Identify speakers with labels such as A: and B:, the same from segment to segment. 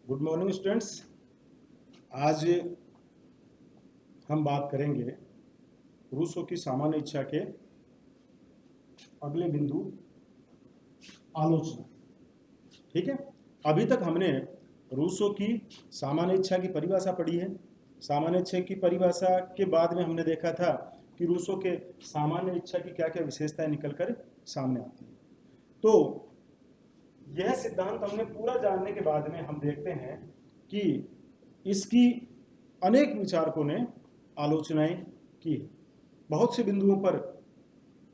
A: Good morning students. आज हम बात करेंगे रूसो की सामान्य इच्छा के अगले बिंदु आलोचना। ठीक है, अभी तक हमने रूसो की सामान्य इच्छा की परिभाषा पढ़ी है। सामान्य इच्छा की परिभाषा के बाद में हमने देखा था कि रूसो के सामान्य इच्छा की क्या क्या विशेषताएं निकलकर सामने आती है। तो यह सिद्धांत हमने पूरा जानने के बाद में हम देखते हैं कि इसकी अनेक विचारकों ने आलोचनाएं की। बहुत से बिंदुओं पर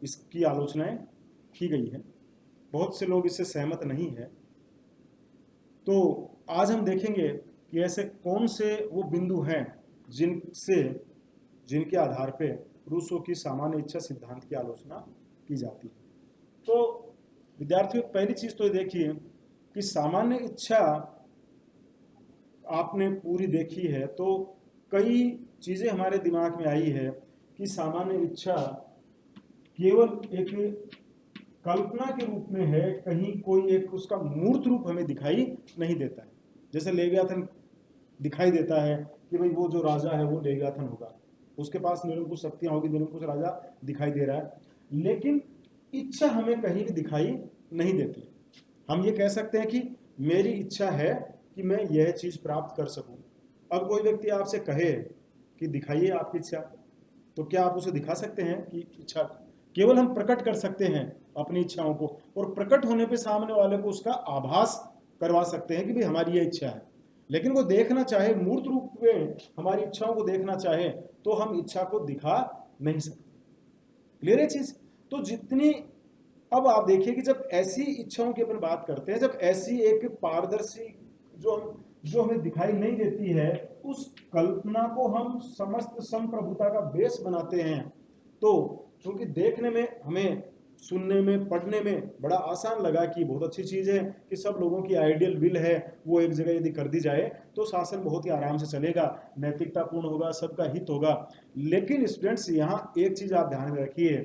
A: इसकी आलोचनाएं की गई है, बहुत से लोग इससे सहमत नहीं है। तो आज हम देखेंगे कि ऐसे कौन से वो बिंदु हैं जिनके आधार पे रूसो की सामान्य इच्छा सिद्धांत की आलोचना की जाती है। तो विद्यार्थियों, पहली चीज तो ये देखिए कि सामान्य इच्छा आपने पूरी देखी है तो कई चीजें हमारे दिमाग में आई है कि सामान्य इच्छा केवल एक कल्पना के रूप में है, कहीं कोई एक उसका मूर्त रूप हमें दिखाई नहीं देता है। जैसे लेवियाथन दिखाई देता है कि भाई वो जो राजा है वो लेवियाथन होगा, उसके पास निरंकुश शक्तियां होगी, निरंकुश राजा दिखाई दे रहा है, लेकिन इच्छा हमें कहीं भी दिखाई नहीं देती। हम ये कह सकते हैं कि मेरी इच्छा है कि मैं यह चीज प्राप्त कर सकूं। अब कोई व्यक्ति आपसे कहे कि दिखाइए आपकी इच्छा, तो क्या आप उसे दिखा सकते हैं कि इच्छा? केवल हम प्रकट कर सकते हैं अपनी इच्छाओं को, और प्रकट होने पे सामने वाले को उसका आभास करवा सकते हैं कि भाई हमारी ये इच्छा है। लेकिन वो देखना चाहे, मूर्त रूप में हमारी इच्छाओं को देखना चाहे, तो हम इच्छा को दिखा नहीं सकते। क्लियर है चीज? तो जितनी, अब आप देखिए कि जब ऐसी इच्छाओं की अपन बात करते हैं, जब ऐसी एक पारदर्शी जो हमें दिखाई नहीं देती है, उस कल्पना को हम समस्त संप्रभुता का बेस बनाते हैं। तो क्योंकि देखने में, हमें सुनने में, पढ़ने में बड़ा आसान लगा कि बहुत अच्छी चीज है कि सब लोगों की आइडियल विल है वो एक जगह यदि कर दी जाए तो शासन बहुत ही आराम से चलेगा, नैतिकतापूर्ण होगा, सबका हित होगा। लेकिन स्टूडेंट्स, यहाँ एक चीज आप ध्यान में रखिए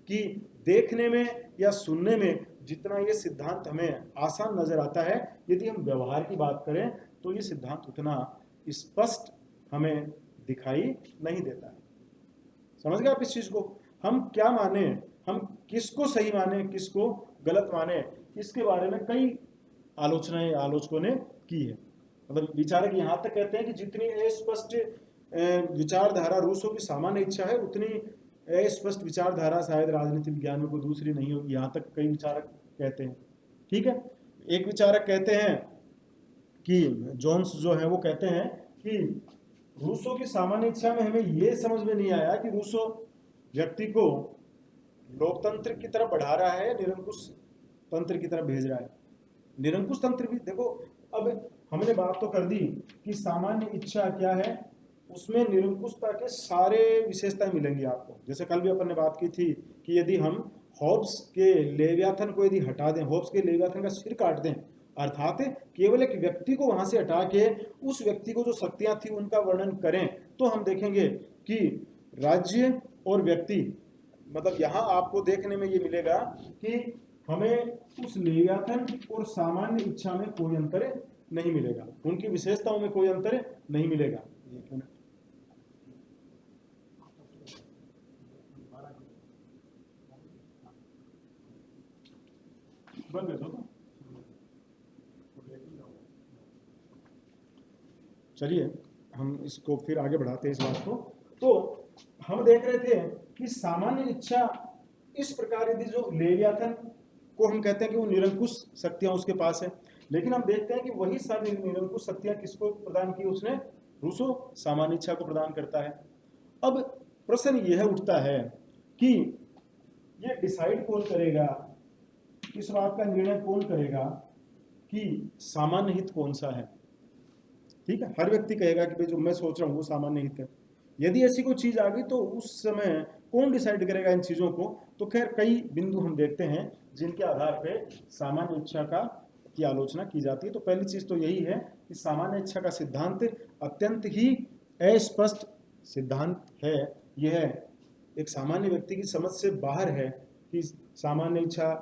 A: कि देखने में या सुनने में जितना ये सिद्धांत हमें आसान नजर आता है, यदि हम व्यवहार की बात करें तो ये सिद्धांत उतना स्पष्ट हमें दिखाई नहीं देता है। समझ गए आप इस चीज को? हम क्या माने, हम किसको सही माने, किसको गलत माने, इसके बारे में कई आलोचनाएं आलोचकों ने की है। मतलब विचारक यहां तक कहते हैं कि जितनी अस्पष्ट विचारधारा रूसों की सामान्य इच्छा है, उतनी अस्पष्ट विचारधारा शायद राजनीति विज्ञान में कोई दूसरी नहीं होगी। यहां तक कई विचारक कहते हैं। ठीक है, एक विचारक कहते हैं कि जोन्स जो है वो कहते हैं कि रूसो की सामान्य इच्छा में हमें यह समझ में नहीं आया कि रूसो व्यक्ति को लोकतंत्र की तरफ बढ़ा रहा है, निरंकुश तंत्र की तरफ भेज रहा है। निरंकुश तंत्र भी देखो, अब हमने बात तो कर दी कि सामान्य इच्छा क्या है, उसमें निरंकुशता के सारे विशेषताएं मिलेंगी आपको। जैसे कल भी अपन ने बात की थी कि यदि हम हॉब्स के लेवियाथन को यदि हटा दें, हॉब्स के लेवियाथन का सिर काट दें, अर्थात केवल एक व्यक्ति को वहां से हटा के उस व्यक्ति को जो शक्तियां थी उनका वर्णन करें, तो हम देखेंगे कि राज्य और व्यक्ति, मतलब यहां आपको देखने में ये मिलेगा कि हमें उस लेवियाथन और सामान्य इच्छा में कोई अंतर नहीं मिलेगा, उनकी विशेषताओं में कोई अंतर नहीं मिलेगा। एक मिनट, बंद कर दो। चलिए हम इसको फिर आगे बढ़ाते हैं इस बात को। तो हम देख रहे थे कि सामान्य इच्छा इस प्रकार, यदि जो लेवियाथन को हम कहते हैं कि वो निरंकुश शक्तियां उसके पास है, लेकिन हम देखते हैं कि वही सारी निरंकुश शक्तियां किसको प्रदान की? उसने रूसो सामान्य इच्छा को प्रदान करता है। अब प्रश्न यह उठता है कि ये डिसाइड कौन करेगा, इस बात का निर्णय कौन करेगा कि सामान्य हित कौन सा है? ठीक है, हर व्यक्ति कहेगा कि भाई जो मैं सोच रहा हूं वो सामान्य हित है। यदि ऐसी कोई चीज आ गई तो उस समय कौन डिसाइड करेगा इन चीजों को? तो खैर कई बिंदु हम देखते हैं जिनके आधार पे सामान्य इच्छा की आलोचना की जाती है। तो पहली चीज तो यही है कि सामान्य इच्छा का सिद्धांत अत्यंत ही अस्पष्ट सिद्धांत है। यह एक सामान्य व्यक्ति की समझ से बाहर है कि सामान्य इच्छा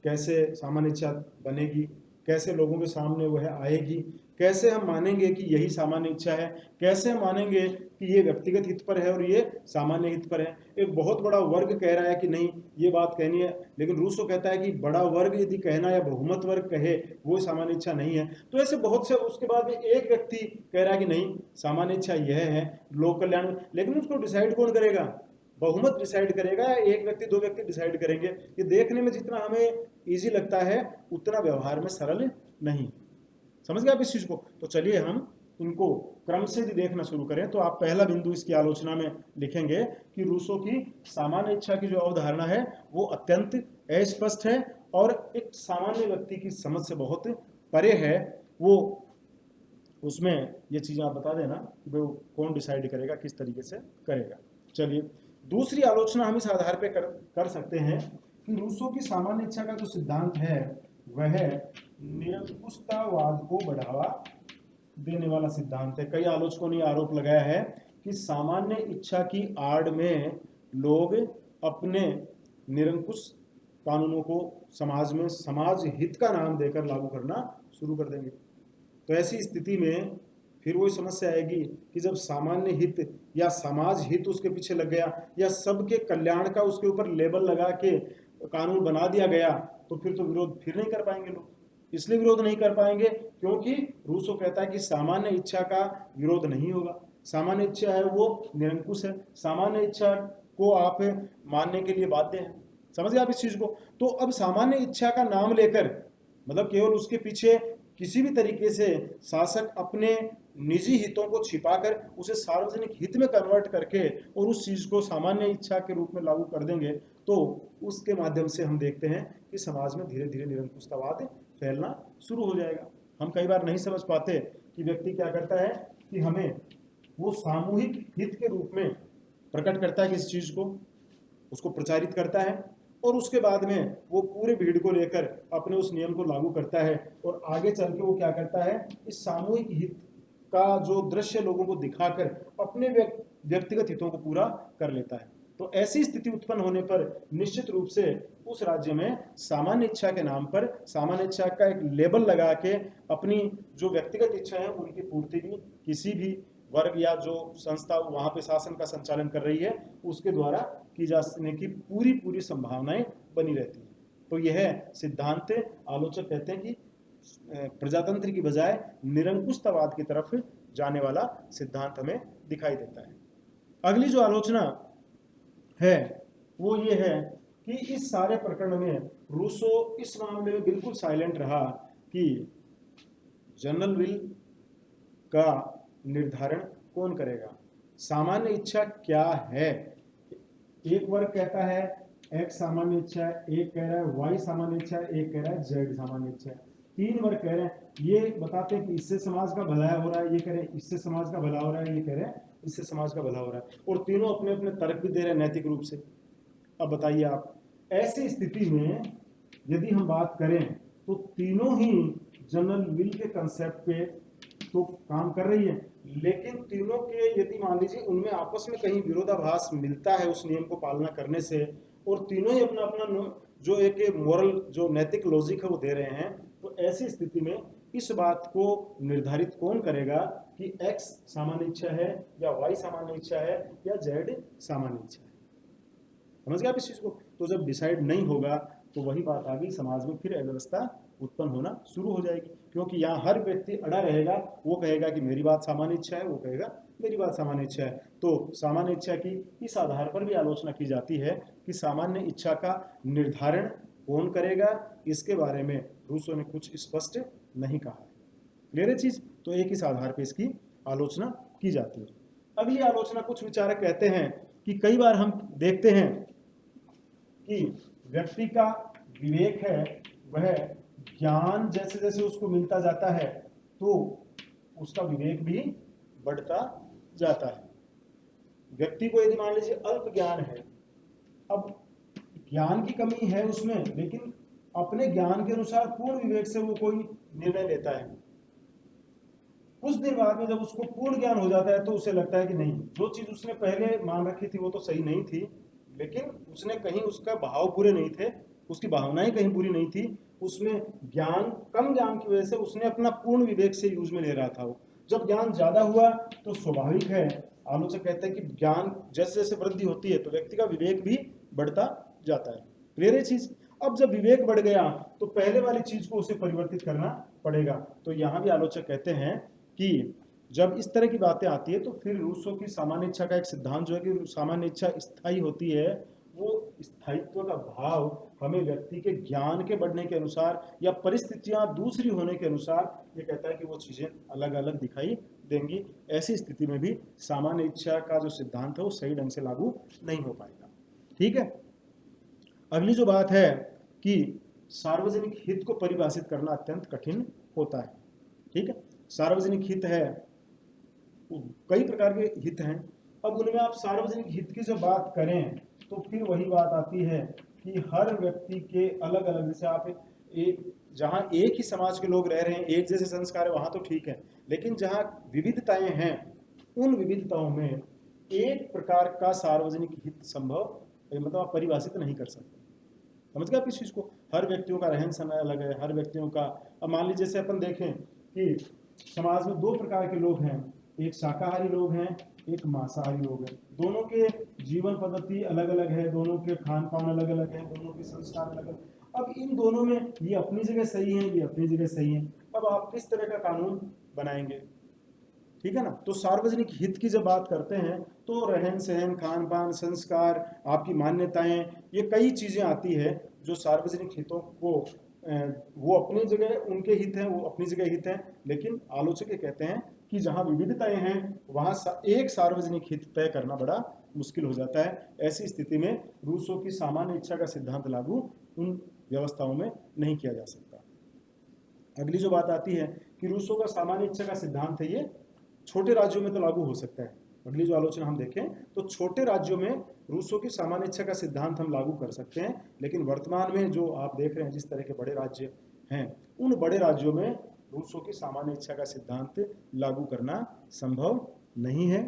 A: कैसे सामान्य इच्छा बनेगी, कैसे लोगों के सामने वह आएगी, कैसे हम मानेंगे कि यही सामान्य इच्छा है, कैसे हम मानेंगे कि ये व्यक्तिगत हित पर है और ये सामान्य हित पर है। एक बहुत बड़ा वर्ग कह रहा है कि नहीं ये बात कहनी है, लेकिन रूसो कहता है कि बड़ा वर्ग यदि कहना या बहुमत वर्ग कहे वो सामान्य इच्छा नहीं है। तो ऐसे बहुत से, उसके बाद में एक व्यक्ति कह रहा है कि नहीं सामान्य इच्छा यह है लोक कल्याण, लेकिन उसको डिसाइड कौन करेगा? बहुमत डिसाइड करेगा या एक व्यक्ति दो व्यक्ति डिसाइड करेंगे? ये देखने में जितना हमें इजी लगता है उतना व्यवहार में सरल नहीं। समझ गए आप इस चीज को? तो चलिए हम इनको क्रम से भी देखना शुरू करें। तो आप पहला बिंदु इसकी आलोचना में लिखेंगे कि रूसो की सामान्य इच्छा की जो अवधारणा है वो अत्यंत अस्पष्ट है और एक सामान्य व्यक्ति की समझ से बहुत परे है। वो उसमें ये चीजें आप बता देना कि वो कौन डिसाइड करेगा, किस तरीके से करेगा। चलिए दूसरी आलोचना हम इस आधार पे कर सकते हैं कि रूसो की सामान्य इच्छा का जो सिद्धांत है वह निरंकुशतावाद को बढ़ावा देने वाला सिद्धांत है। कई आलोचकों ने आरोप लगाया है कि सामान्य इच्छा की आड़ में लोग अपने निरंकुश कानूनों को समाज में समाज हित का नाम देकर लागू करना शुरू कर देंगे। तो ऐसी स्थिति में फिर वही समस्या आएगी कि जब सामान्य हित या समाज हित उसके पीछे लग गया या सबके कल्याण का उसके ऊपर लेबल लगा के कानून बना दिया गया, तो फिर तो विरोध फिर नहीं कर पाएंगे लोग। इसलिए विरोध नहीं कर पाएंगे क्योंकि रूसो कहता है कि सामान्य इच्छा का विरोध नहीं होगा। सामान्य इच्छा है वो निरंकुश है, सामान्य इच्छा को आप मानने के लिए बाध्य हैं। समझ गए आप इस चीज को? तो अब सामान्य इच्छा का नाम लेकर, मतलब केवल उसके पीछे किसी भी तरीके से शासक अपने निजी हितों को छिपाकर उसे सार्वजनिक हित में कन्वर्ट करके और उस चीज को सामान्य इच्छा के रूप में लागू कर देंगे, तो उसके माध्यम से हम देखते हैं कि समाज में धीरे धीरे निरंकुशतावाद फैलना शुरू हो जाएगा। हम कई बार नहीं समझ पाते कि व्यक्ति क्या करता है कि हमें वो सामूहिक हित के रूप में प्रकट करता है किसी चीज को, उसको प्रचारित करता है और उसके बाद में वो पूरे भीड़ को लेकर अपने उस नियम को लागू करता है और आगे चल के वो क्या करता है, इस सामूहिक हित का जो दृश्य लोगों को दिखाकर अपने व्यक्तिगत हितों को पूरा कर लेता है। तो ऐसी स्थिति उत्पन्न होने पर निश्चित रूप से उस राज्य में सामान्य इच्छा के नाम पर सामान्य इच्छा का एक लेबल लगा के अपनी जो व्यक्तिगत इच्छा है उनकी पूर्ति भी किसी भी वर्ग या जो संस्था वहां पे शासन का संचालन कर रही है उसके द्वारा की जाने की पूरी पूरी संभावनाएं बनी रहती है। तो यह सिद्धांत आलोचक कहते हैं कि प्रजातंत्र की बजाय निरंकुशतावाद की तरफ जाने वाला सिद्धांत हमें दिखाई देता है। अगली जो आलोचना है वो ये है कि इस सारे प्रकरण में रूसो इस मामले में बिल्कुल साइलेंट रहा कि जनरल विल का निर्धारण कौन करेगा, सामान्य इच्छा क्या है। एक वर्ग कहता है एक्स सामान्य इच्छा है, एक कह रहा है वाई सामान्य इच्छा है, एक कह रहा है जेड सामान्य इच्छा है। तीन वर्ग कह रहे हैं, ये बताते हैं कि इससे समाज का भला हो रहा है, ये कह रहे हैं इससे समाज का भला हो रहा है, ये कह रहे हैं इससे समाज का भला हो रहा है, और तीनों अपने अपने तर्क भी दे रहे हैं नैतिक रूप से। अब बताइए आप, ऐसी स्थिति में यदि हम बात करें तो तीनों ही जनरल विल के कंसेप्ट पे तो काम कर रही है, लेकिन तीनों के यदि मान लीजिए उनमें आपस में कहीं विरोधाभास मिलता है उस नियम को पालना करने से, और तीनों ही अपना अपना जो एक मोरल जो नैतिक लॉजिक है वो दे रहे हैं, तो ऐसी स्थिति में इस बात को निर्धारित कौन करेगा कि एक्स सामान्य इच्छा है या वाई सामान्य इच्छा है या जेड सामान्य इच्छा है। समझ गए आप इस चीज को? तो जब डिसाइड नहीं होगा तो वही बात आ गई, समाज में फिर अव्यवस्था उत्पन्न होना शुरू हो जाएगी, क्योंकि यहाँ हर व्यक्ति अड़ा रहेगा, वो कहेगा कि मेरी बात सामान्य इच्छा है, वो कहेगा मेरी बात सामान्य इच्छा है। तो सामान्य इच्छा की इस आधार पर भी आलोचना की जाती है कि सामान्य इच्छा का निर्धारण कौन करेगा, इसके बारे में रूसो ने कुछ स्पष्ट नहीं कहा है। क्लियर है चीज? तो एक इस आधार पर इसकी आलोचना की जाती है। अगली आलोचना कुछ विचारक कहते हैं कि कई बार हम देखते हैं कि व्यक्ति का विवेक है वह ज्ञान जैसे जैसे उसको मिलता जाता है तो उसका विवेक भी बढ़ता जाता है। व्यक्ति को यदि मान लीजिए अल्प ज्ञान है, अब ज्ञान की कमी है उसमें, लेकिन अपने ज्ञान के अनुसार पूर्ण विवेक से वो कोई निर्णय लेता है। कुछ देर बाद में जब उसको पूर्ण ज्ञान हो जाता है तो उसे लगता है कि नहीं, जो चीज उसने पहले मान रखी थी वो तो सही नहीं थी, लेकिन उसने कहीं उसका भाव पूरे नहीं थे, उसकी भावनाएं कहीं पूरी नहीं थी, उसमें ज्ञान, कम ज्ञान की वजह से उसने अपना पूर्ण विवेक से यूज में ले रहा था वो। जब ज्ञान ज्यादा हुआ तो स्वाभाविक है, आलोचक कहते हैं कि ज्ञान जैसे जैसे वृद्धि होती है तो व्यक्ति का विवेक भी बढ़ता जाता है। क्लियर है चीज। अब जब विवेक बढ़ गया तो पहले वाली चीज को उसे परिवर्तित करना पड़ेगा। तो यहां भी आलोचक कहते हैं कि जब इस तरह की बातें आती है तो फिर रूसो की सामान्य इच्छा का एक सिद्धांत जो है कि सामान्य इच्छा स्थायी होती है, वो स्थायित्व का भाव हमें व्यक्ति के ज्ञान के बढ़ने के अनुसार या परिस्थितियां दूसरी होने के अनुसार ये कहता है कि वो चीजें अलग अलग दिखाई देंगी। ऐसी स्थिति में भी सामान्य इच्छा का जो सिद्धांत है वो सही ढंग से लागू नहीं हो पाएगा। ठीक है। अगली जो बात है कि सार्वजनिक हित को परिभाषित करना अत्यंत कठिन होता है। ठीक है। सार्वजनिक हित है, कई प्रकार के हित हैं। अब उनमें आप सार्वजनिक हित की जब बात करें तो फिर वही बात आती है कि हर व्यक्ति के अलग अलग, जैसे आप जहां एक ही समाज के लोग रह रहे हैं, एक जैसे संस्कार है, वहां तो ठीक है, लेकिन जहां विविधताएं हैं उन विविधताओं में एक प्रकार का सार्वजनिक हित संभव मतलब आप परिभाषित नहीं कर सकते। समझ गए आप इस चीज को। हर व्यक्तियों का रहन सहन अलग है, हर व्यक्तियों का, अब मान लीजिए जैसे अपन देखें कि समाज में दो प्रकार के लोग हैं, एक शाकाहारी लोग हैं, एक मांसाहारी लोग हैं। दोनों के जीवन पद्धति अलग अलग है, दोनों के खान पान अलग अलग है, दोनों के संस्कार अलग अलग। अब इन दोनों में ये अपनी जगह सही है, ये अपनी जगह सही है। अब आप किस तरह का कानून बनाएंगे? ठीक है ना। तो सार्वजनिक हित की जब बात करते हैं तो रहन सहन, खान पान, संस्कार, आपकी मान्यताएं, ये कई चीजें आती है जो सार्वजनिक हितों को वो अपनी जगह उनके हित हैं, वो अपनी जगह हित हैं, लेकिन आलोचक कहते हैं कि जहां विविधताएं हैं वहां एक सार्वजनिक हित तय करना बड़ा मुश्किल हो जाता है। ऐसी स्थिति में रूसो की सामान्य इच्छा का सिद्धांत लागू उन व्यवस्थाओं में नहीं किया जा सकता। अगली जो बात आती है कि रूसो का सामान्य इच्छा का सिद्धांत है, ये छोटे राज्यों में तो लागू हो सकता है। अगली जो आलोचना हम देखें तो छोटे राज्यों में रूसो की सामान्य इच्छा का सिद्धांत हम लागू कर सकते हैं, लेकिन वर्तमान में जो आप देख रहे हैं जिस तरह के बड़े राज्य हैं उन बड़े राज्यों में रूसो की सामान्य इच्छा का सिद्धांत लागू करना संभव नहीं है।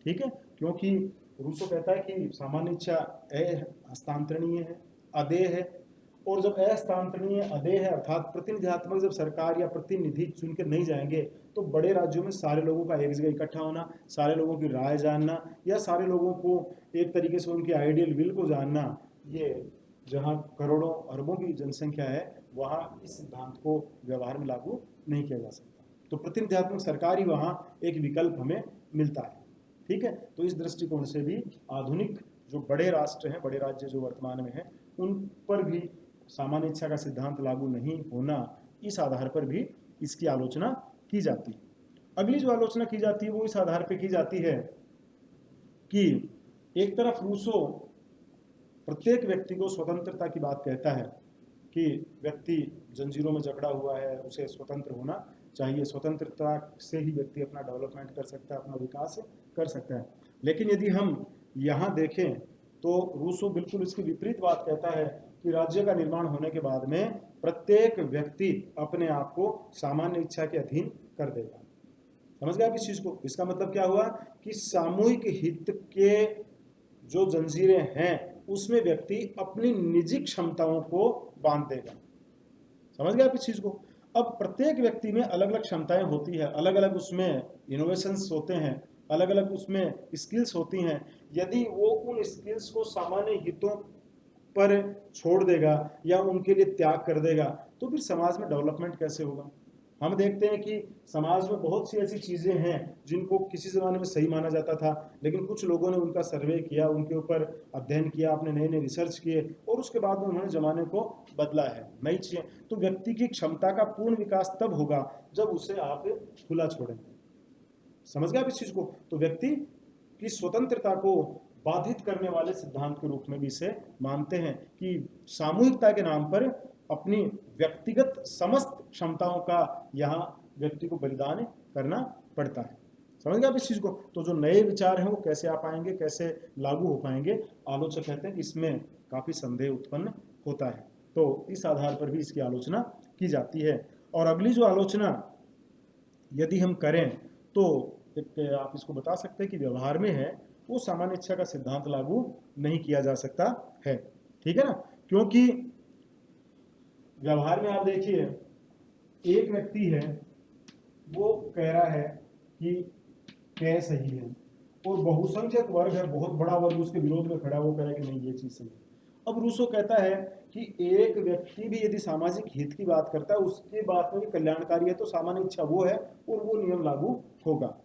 A: ठीक है। क्योंकि रूसो कहता है कि सामान्य इच्छा हस्तांतरणीय है, अदेय है, और जब अहस्तांतरणीय अदेय है अर्थात प्रतिनिधित्मक जब सरकार या प्रतिनिधि चुनकर नहीं जाएंगे तो बड़े राज्यों में सारे लोगों का एक जगह इकट्ठा होना, सारे लोगों की राय जानना या सारे लोगों को एक तरीके से उनके आइडियल विल को जानना, ये जहां करोड़ों अरबों की जनसंख्या है वहां इस सिद्धांत को व्यवहार में लागू नहीं किया जा सकता। तो प्रतिनिधित्मक सरकार ही वहां एक विकल्प हमें मिलता है। ठीक है। तो इस दृष्टिकोण से भी आधुनिक जो बड़े राष्ट्र हैं, बड़े राज्य जो वर्तमान में हैं, उन पर भी सामान्य इच्छा का सिद्धांत लागू नहीं होना, इस आधार पर भी इसकी आलोचना की जाती है। अगली जो आलोचना की जाती है वो इस आधार पर की जाती है कि एक तरफ रूसो प्रत्येक व्यक्ति को स्वतंत्रता की बात कहता है कि व्यक्ति जंजीरों में जकड़ा हुआ है, उसे स्वतंत्र होना चाहिए, स्वतंत्रता से ही व्यक्ति अपना डेवलपमेंट कर सकता है, अपना विकास कर सकता है। लेकिन यदि हम यहाँ देखें तो रूसो बिल्कुल इसकी विपरीत बात कहता है कि राज्य का निर्माण होने के बाद में प्रत्येक व्यक्ति अपने आप को सामान्य इच्छा के अधीन कर देगा। समझ गए आप इस चीज को। इसका मतलब क्या हुआ कि सामूहिक हित के जो जंजीरें हैं उसमें व्यक्ति अपनी निजी क्षमताओं को बांध देगा। समझ गए आप इस चीज को। अब प्रत्येक व्यक्ति में अलग अलग क्षमताएं होती है, अलग अलग उसमें इनोवेशंस होते हैं, अलग अलग उसमें स्किल्स होती हैं। यदि वो उन स्किल्स को सामान्य हितों पर छोड़ देगा या उनके लिए त्याग कर देगा तो फिर समाज में डेवलपमेंट कैसे होगा? हम देखते हैं कि समाज में बहुत सी ऐसी चीजें हैं जिनको किसी जमाने में सही माना जाता था, लेकिन कुछ लोगों ने उनका सर्वे किया, उनके ऊपर अध्ययन किया, अपने नए नए रिसर्च किए और उसके बाद में उन्होंने जमाने को बदला है, नई चीजें। तो व्यक्ति की क्षमता का पूर्ण विकास तब होगा जब उसे आप खुला छोड़ेंगे। समझ गए आप इस चीज को। तो व्यक्ति की स्वतंत्रता को बाधित करने वाले सिद्धांत के रूप में भी इसे मानते हैं कि सामूहिकता के नाम पर अपनी व्यक्तिगत समस्त क्षमताओं का यहाँ व्यक्ति को बलिदान करना पड़ता है। समझ गए आप इस चीज को। तो जो नए विचार हैं वो कैसे आ पाएंगे, कैसे लागू हो पाएंगे, आलोचक कहते हैं कि इसमें काफी संदेह उत्पन्न होता है। तो इस आधार पर भी इसकी आलोचना की जाती है। और अगली जो आलोचना यदि हम करें तो आप इसको बता सकते हैं कि व्यवहार में है वो सामान्य इच्छा का सिद्धांत लागू नहीं किया जा सकता है। ठीक है ना। क्योंकि व्यवहार में आप देखिए, एक व्यक्ति है वो कह रहा है कि कै सही है, और बहुसंख्यक वर्ग है, बहुत बड़ा वर्ग उसके विरोध में खड़ा है, वो कह रहा है कि नहीं ये चीज सही है। अब रूसो कहता है कि एक व्यक्ति भी यदि सामाजिक हित की बात करता है, उसके बात में भी कल्याणकारी है, तो सामान्य इच्छा वो है और वो नियम लागू होगा।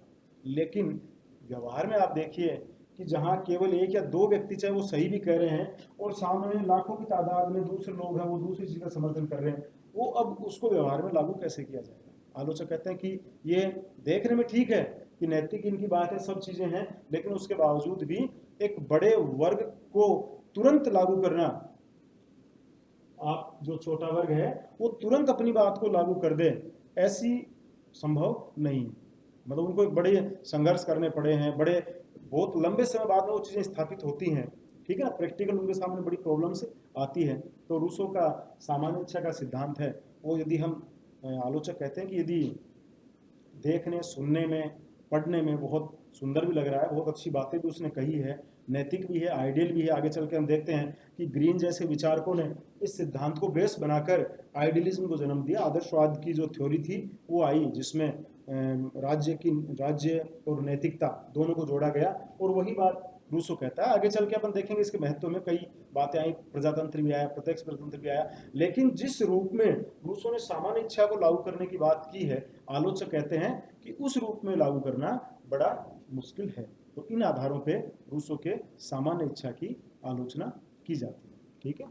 A: लेकिन व्यवहार में आप देखिए कि जहां केवल एक या दो व्यक्ति चाहे वो सही भी कह रहे हैं, और सामने लाखों की तादाद में दूसरे लोग हैं वो दूसरी चीज का समर्थन कर रहे हैं, वो अब उसको व्यवहार में लागू कैसे किया जाएगा। आलोचक कहते हैं कि ये देखने में ठीक है कि नैतिक इनकी बात है, सब चीजें हैं, लेकिन उसके बावजूद भी एक बड़े वर्ग को तुरंत लागू करना, आप जो छोटा वर्ग है वो तुरंत अपनी बात को लागू कर दे, ऐसी संभव नहीं। मतलब उनको एक बड़े संघर्ष करने पड़े हैं, बड़े बहुत लंबे समय बाद में वो चीज़ें स्थापित होती हैं, ठीक है ना, प्रैक्टिकल उनके सामने बड़ी प्रॉब्लम्स आती है। तो रूसो का सामान्य इच्छा का सिद्धांत है वो, यदि हम आलोचक कहते हैं कि यदि देखने सुनने में पढ़ने में बहुत सुंदर भी लग रहा है, बहुत अच्छी बातें भी उसने कही है, नैतिक भी है, आइडियल भी है, आगे चल के हम देखते हैं कि ग्रीन जैसे विचारकों ने इस सिद्धांत को बेस बनाकर आइडियलिज्म को जन्म दिया। आदर्शवाद की जो थ्योरी थी वो आई, जिसमें राज्य और नैतिकता दोनों को जोड़ा गया, और वही बात रूसो कहता है। आगे चल के अपन देखेंगे इसके महत्व में कई बातें आई, प्रजातंत्र भी आया, प्रत्यक्ष प्रजातंत्र भी आया, लेकिन जिस रूप में रूसो ने सामान्य इच्छा को लागू करने की बात की है, आलोचक कहते हैं कि उस रूप में लागू करना बड़ा मुश्किल है। तो इन आधारों पे रूसो के सामान्य इच्छा की आलोचना की जाती है। ठीक है।